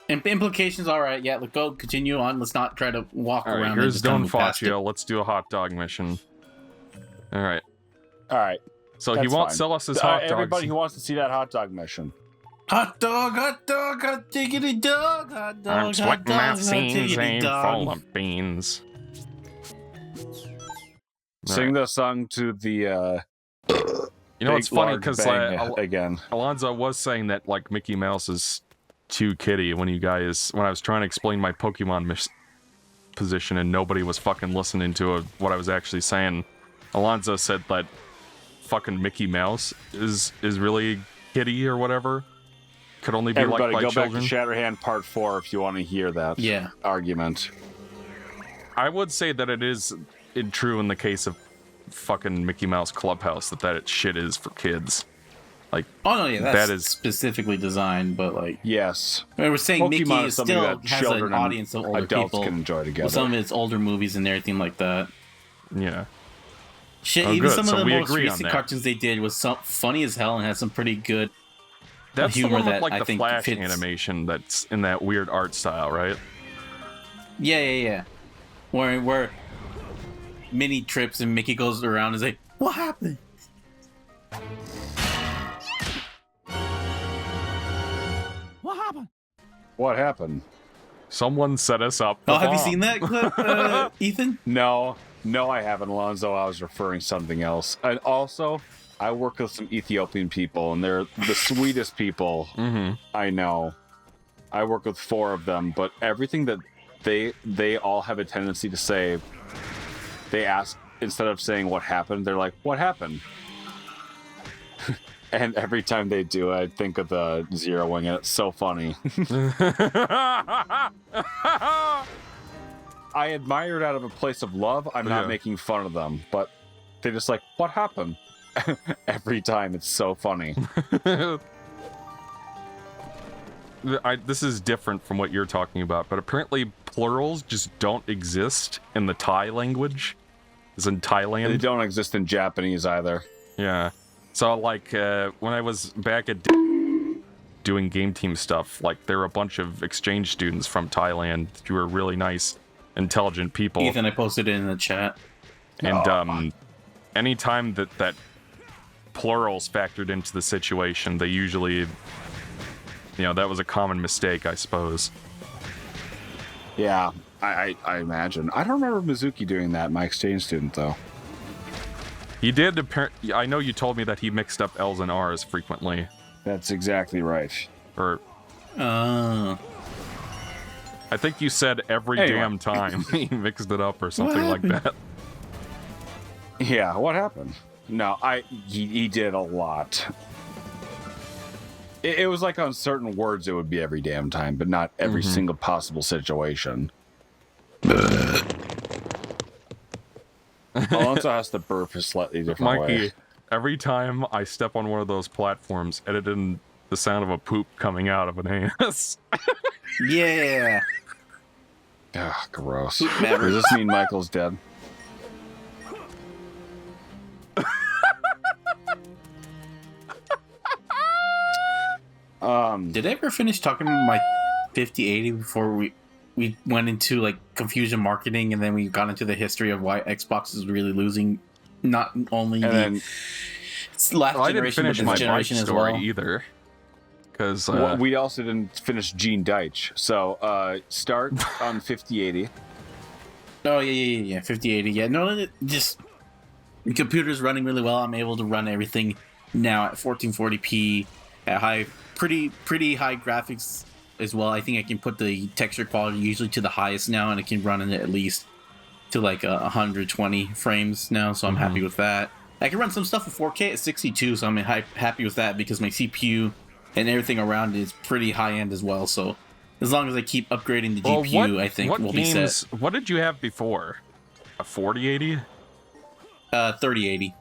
Implications, all right. Yeah, let's go. Continue on. Let's not try to walk All right, around. here's Don Faccio. Let's do a hot dog mission. All right. So he won't sell us his hot dogs. Everybody who wants to see that hot dog mission. Hot dog, hot diggity dog, hot dog, I'm sweating my hot scenes ain't dog. full of beans. Sing the song to the, You know, it's funny because again, Alonzo was saying that like Mickey Mouse is too kiddie when I was trying to explain my Pokemon position and nobody was fucking listening to what I was actually saying. Alonzo said that fucking Mickey Mouse is really kiddie or whatever. Could only be everybody liked by children. Back to Shatterhand Part 4 if you want to hear that argument. I would say that it is true in the case of fucking Mickey Mouse Clubhouse that shit is for kids. Like, oh no, yeah, that is is specifically designed, but like, yes, we're saying Pokemon Mickey is still that has an audience of older adults people can enjoy together. with some of its older movies and everything like that. Yeah. Shit, oh, even good. some So of the we most agree recent on that. cartoons they did was funny as hell and had some pretty good That's humor the one with, that like, I the think Flash fits. animation that's in that weird art style, right? Yeah. Where Minnie trips and Mickey goes around and is like, "What happened?" What happened? Someone set us up. Oh, have you seen that clip, Ethan? No, I haven't, Alonzo. I was referring to something else. And also, I work with some Ethiopian people, and they're the sweetest people I know. I work with 4 of them, but everything that they all have a tendency to say, they ask, instead of saying what happened, they're like, what happened? And every time they do, I think of the zeroing, and it's so funny. I admire it out of a place of love. I'm not making fun of them, but they're just like, what happened? Every time. It's so funny. This is different from what you're talking about, but apparently plurals just don't exist in the Thai language. It's in Thailand. They don't exist in Japanese either. Yeah. So, like, when I was back at doing game team stuff, like, there were a bunch of exchange students from Thailand who were really nice, intelligent people. Ethan, I posted it in the chat. And anytime that plurals factored into the situation, they usually, that was a common mistake, I suppose. Yeah, I imagine. I don't remember Mizuki doing that, my exchange student, though. He did. I know you told me that he mixed up L's and R's frequently. That's exactly right. Or, I think you said every damn time he mixed it up or something like that. Yeah, what happened? No, he did a lot. It was like on certain words it would be every damn time, but not every single possible situation. Alonso has to burp a slightly different way. Mikey, every time I step on one of those platforms, edit in the sound of a poop coming out of an anus. Yeah. Ugh, gross. Does this mean Michael's dead? Did I ever finish talking about my 5080 before we went into like confusion marketing, and then we got into the history of why Xbox is really losing not only last generation but this generation as well either. Because we also didn't finish Gene Deitch. So start on 5080. Oh yeah, 5080. Yeah, no, just the computer's running really well. I'm able to run everything now at 1440p at pretty high graphics as well. I think I can put the texture quality usually to the highest now, and it can run it at least to like 120 frames now, so I'm happy with that. I can run some stuff at 4K at 62, so I'm happy with that because my CPU and everything around it is pretty high end as well. So as long as I keep upgrading the GPU, I think we'll be set. What did you have before? A 4080? 3080.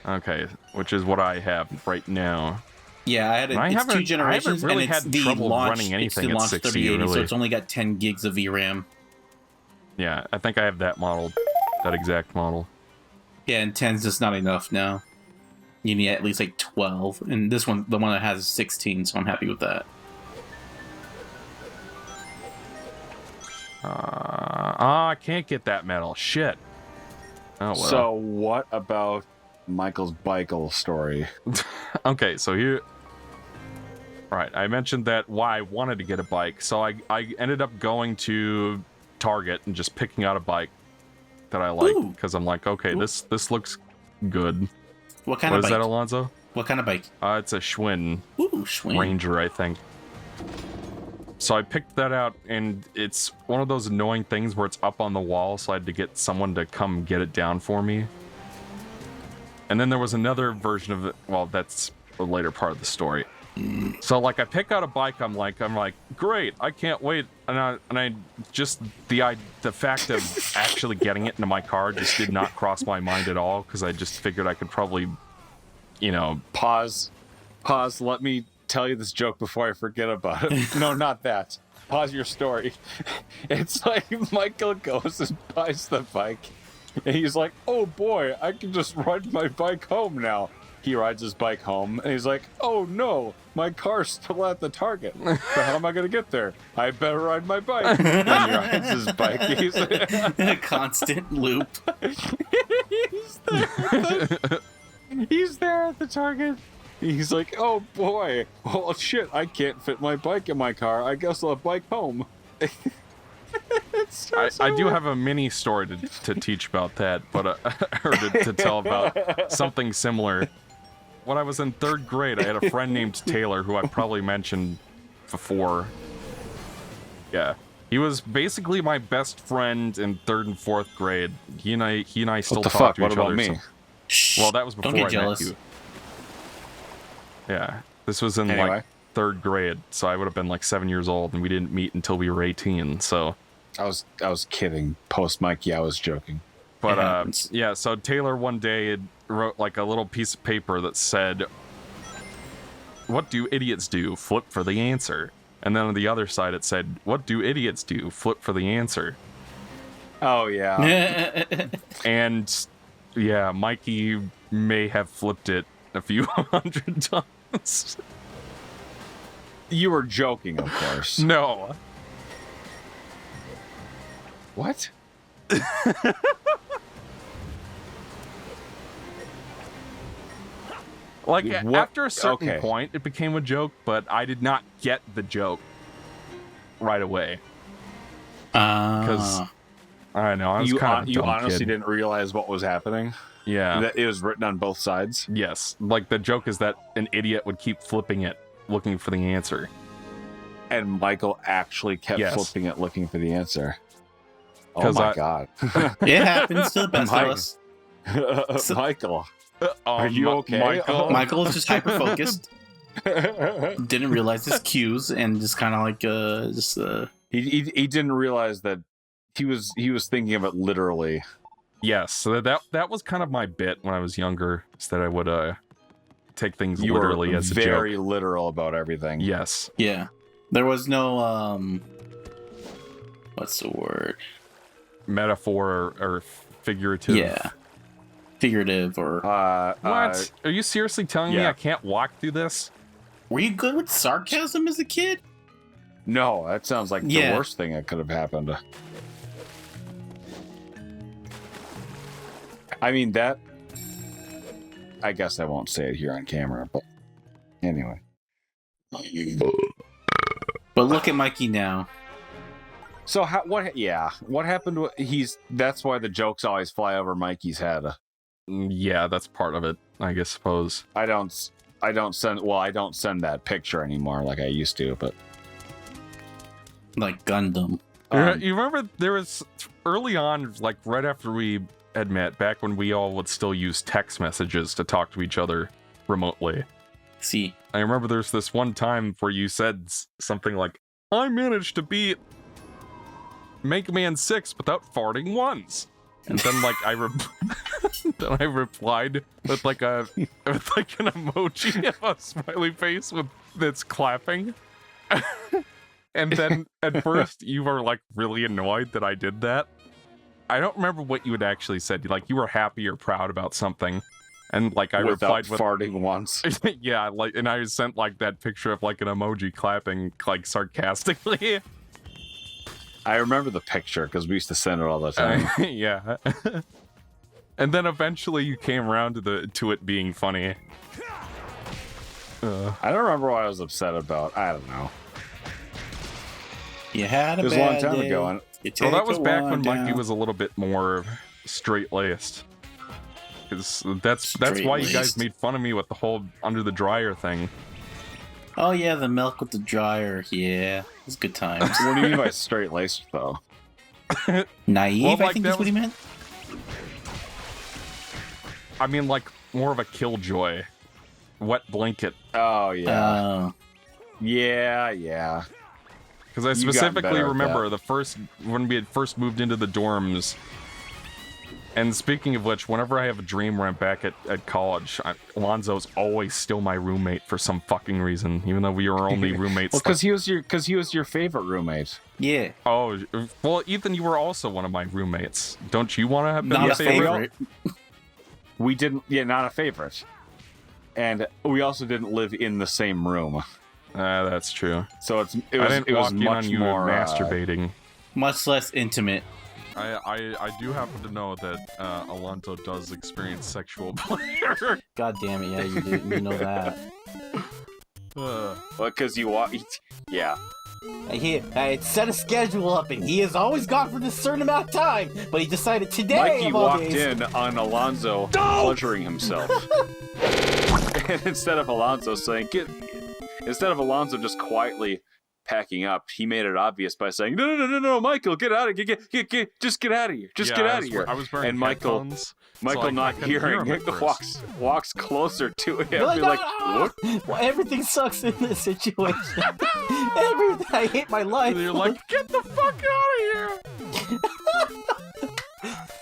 Okay, which is what I have right now. Yeah, it's 2 generations, really and it's had the trouble launch. running anything it's the at 60, 3080, really. so it's only got 10 gigs of VRAM. Yeah, I think I have that model, that exact model. Yeah, and 10's just not enough now. You need at least like 12, and this one, the one that has 16, so I'm happy with that. I can't get that medal. Shit. Oh, well. So what about Michael's Bikel story? Okay, so here... Right, I mentioned that why I wanted to get a bike, so I ended up going to Target and just picking out a bike that I like, because I'm like, okay, this looks good. What kind of bike? What is that, Alonzo? What kind of bike? It's a Schwinn. Ooh, Schwinn. Ranger, I think. So I picked that out, and it's one of those annoying things where it's up on the wall, so I had to get someone to come get it down for me. And then there was another version of it. Well, that's a later part of the story. So like I pick out a bike, I'm like, great, I can't wait, and I just the fact of actually getting it into my car just did not cross my mind at all, because I just figured I could probably, you know, Pause. Let me tell you this joke before I forget about it. No, not that. Pause your story. It's like Michael goes and buys the bike, and he's like, oh boy, I can just ride my bike home now. He rides his bike home, and he's like, oh no, my car's still at the Target. So how am I going to get there? I better ride my bike. And he rides his bike. He's A constant loop. he's there at the Target. He's like, oh boy, well shit, I can't fit my bike in my car. I guess I'll bike home. I do have a mini story to teach about that, but or to tell about something similar. When I was in 3rd grade, I had a friend named Taylor, who I probably mentioned before. Yeah. He was basically my best friend in 3rd and 4th grade. He and I still talk to each other. What about me? So, well, that was before Don't get I jealous. met you. Yeah. This was in like 3rd grade, so I would have been like 7 years old, and we didn't meet until we were 18, so... I was kidding. Post Mikey, I was joking. But yeah, so Taylor one day wrote like a little piece of paper that said, "What do idiots do? Flip for the answer." And then on the other side it said, "What do idiots do? Flip for the answer." Oh yeah. And yeah, Mikey may have flipped it a few hundred times. You were joking, of course. No. What? Like, What? after a certain Okay. point, it became a joke, but I did not get the joke right away. Because, I don't know, I was kind of a you dumb honestly kid. didn't realize what was happening? Yeah. That it was written on both sides? Yes. Like, the joke is that an idiot would keep flipping it, looking for the answer. And Michael actually kept Yes. flipping it, looking for the answer. Oh 'Cause my god. It happens to the best of us. Michael, are you okay? Michael? Michael is just hyper focused. Didn't realize his cues and just kind of like He didn't realize that he was thinking of it literally. Yes, so that was kind of my bit when I was younger, is that I would take things You literally were as a very joke. literal about everything. Yes. yeah. There was no what's the word? Metaphor or figurative. Yeah. Figurative or What? Are you seriously telling me yeah. I can't walk through this? were you good with sarcasm as a kid? No, that sounds like Yeah. the worst thing that could have happened. I mean, that... I guess I won't say it here on camera, but anyway. But look at Mikey now. So what happened? That's why the jokes always fly over Mikey's head. Yeah, that's part of it, I suppose. I don't send that picture anymore like I used to, but Like Gundam. You remember there was early on, like right after we had met, back when we all would still use text messages to talk to each other remotely. See. I remember there's this one time where you said something like, "I managed to beat Mega Man 6 without farting once." And then like then I replied with like an emoji of a smiley face that's clapping. And then at first you were like really annoyed that I did that. I don't remember what you had actually said. Like you were happy or proud about something. And like I replied with farting once. yeah, like, and I sent like that picture of like an emoji clapping like sarcastically. I remember the picture because we used to send it all the time. Yeah. And then eventually you came around to it being funny. I don't remember what I was upset about. I don't know. You had a It was a bad long time day. ago. Well, that was back when down. Mikey was a little bit more straight-laced. That's why you guys Straight-laced. made fun of me with the whole under the dryer thing. Oh yeah, the milk with the dryer. Yeah, it's good times. What do you mean by straight laced though? Naive, Well, I like, think that is what he meant. I mean, like, more of a killjoy. Wet blanket. Oh yeah, Oh, yeah. Because I You've gotten specifically better at remember when we had first moved into the dorms. And speaking of which, whenever I have a dream where I'm back at college, Alonzo's always still my roommate for some fucking reason, even though we were only roommates. Well, because he was your favorite roommate. yeah. Oh, well, Ethan, you were also one of my roommates. Don't you want to have been Not the a favorite? favorite. We didn't. Yeah, not a favorite. And we also didn't live in the same room, That's true. so it I was didn't it was walk in much on you more masturbating. Much less intimate. I do happen to know that Alonzo does experience sexual pleasure. God damn it, yeah, you do. You know that. Well, because you walk. Yeah. I set a schedule up, and he has always gone for this certain amount of time. But he decided today. Mikey of all walked days, in on Alonzo pleasuring himself, and instead of Alonzo just quietly packing up, he made it obvious by saying, "No, Michael, get out of here! Just get out of here! Just get out of here!" I was wearing And Michael, headphones, Michael, so I not couldn't hear hearing him it, at first. walks closer to him, You're and be like, "Ah!" "What?" Well, everything sucks in this situation. Everything. I hate my life. And you're like, get the fuck out of here!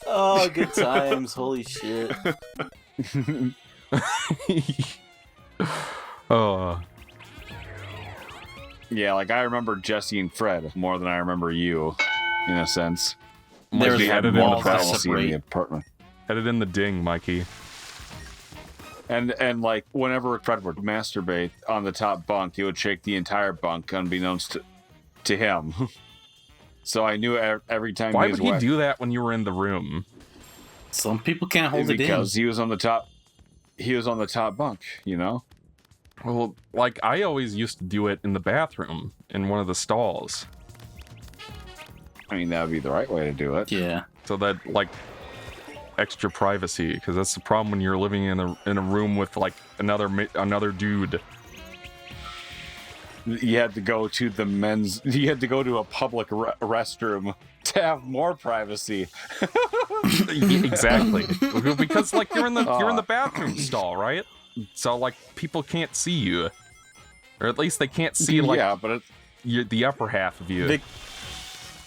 Oh, good times. Holy shit. Oh. Yeah, like I remember Jesse and Fred more than I remember you, in a sense. There's we had it in the walls that privacy in the separate. apartment. Headed in the ding, Mikey. And like whenever Fred would masturbate on the top bunk, he would shake the entire bunk, unbeknownst to him. So I knew every time. Why he was would he wet, do that when you were in the room? Some people can't hold it in. because he was on the top. He was on the top bunk, you know. Well, like, I always used to do it in the bathroom, in one of the stalls. I mean, that would be the right way to do it. Yeah. So that, like, extra privacy, because that's the problem when you're living in a room with, like, another dude. You had to go to the men's. You had to go to a public restroom to have more privacy. Exactly. Because, like, you're in the bathroom stall, right? So, like, people can't see you. Or at least they can't see, like, yeah, but the upper half of you.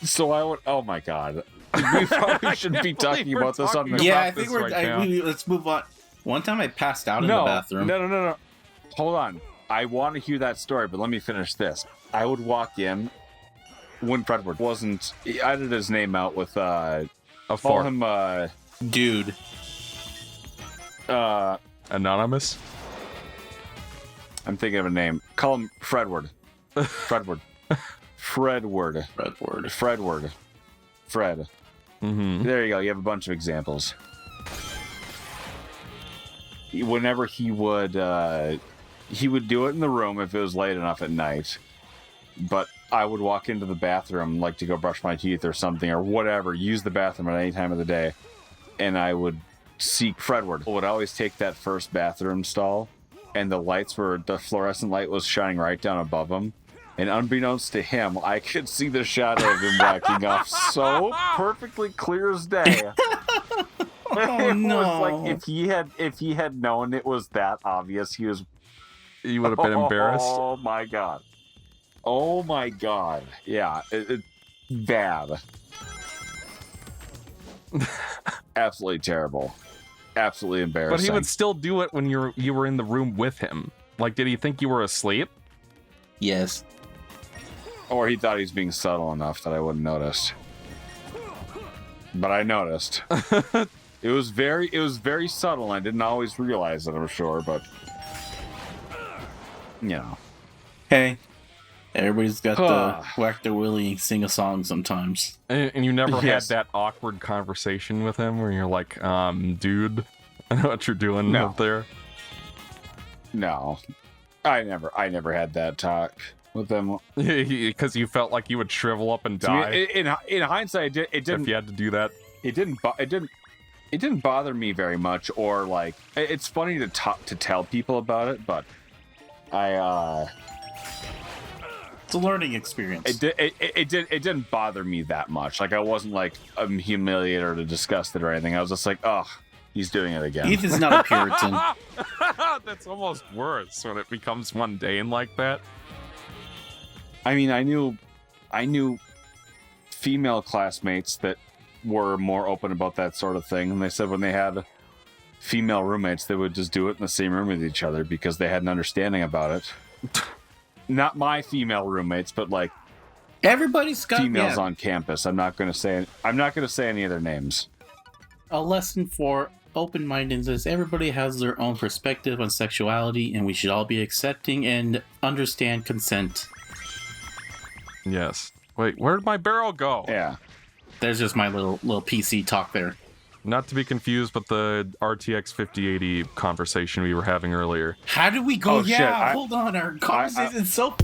so I would. Oh my god. We probably shouldn't be talking about this on the. Yeah, about I think this we're. right now. Let's move on. One time I passed out in the bathroom. No. Hold on. I want to hear that story, but let me finish this. I would walk in when Fredward wasn't. I did his name out with. A Call fart. him. Dude. Anonymous? I'm thinking of a name. Call him Fredward. Fredward. Fredward. Fred. Mm-hmm. There you go. You have a bunch of examples. Whenever he would do it in the room if it was late enough at night. But I would walk into the bathroom, like to go brush my teeth or something or whatever, use the bathroom at any time of the day, and I would seek Fredward. I would always take that first bathroom stall, and the fluorescent light was shining right down above him. And unbeknownst to him, I could see the shadow of him whacking off so perfectly clear as day. Oh no! Was like if he had known it was that obvious, he was. You would have been embarrassed. Oh my god! Oh my god! Yeah, bad. Absolutely terrible. Absolutely embarrassing. But he would still do it when you were in the room with him. Like, did he think you were asleep? Yes. Or he thought he was being subtle enough that I wouldn't notice. But I noticed. It was very subtle. I didn't always realize it, I'm sure, but you know. Hey. Everybody's got the whack their willy and sing a song sometimes. And you never Yes. had that awkward conversation with him where you're like, dude, I know what you're doing No. up there. No, I never had that talk with them. Because you felt like you would shrivel up and To me, die in hindsight, it if didn't. you had to do that. It didn't bother me very much, or like it's funny to tell people about it, but It's a learning experience. it didn't bother me that much. Like I wasn't like humiliated or disgusted or anything. I was just like, oh, he's doing it again. Ethan's not a Puritan. That's almost worse when it becomes mundane like that. I mean, I knew female classmates that were more open about that sort of thing, and they said when they had female roommates, they would just do it in the same room with each other because they had an understanding about it. Not my female roommates, but like Everybody's got females on campus. I'm not gonna say any of their names. a lesson for open-mindedness. Everybody has their own perspective on sexuality, and we should all be accepting and understand consent. Yes. Wait, where'd my barrel go? Yeah. There's just my little PC talk there. Not to be confused with the RTX 5080 conversation we were having earlier. How did we go? Oh, shit, Hold on. Our conversation is so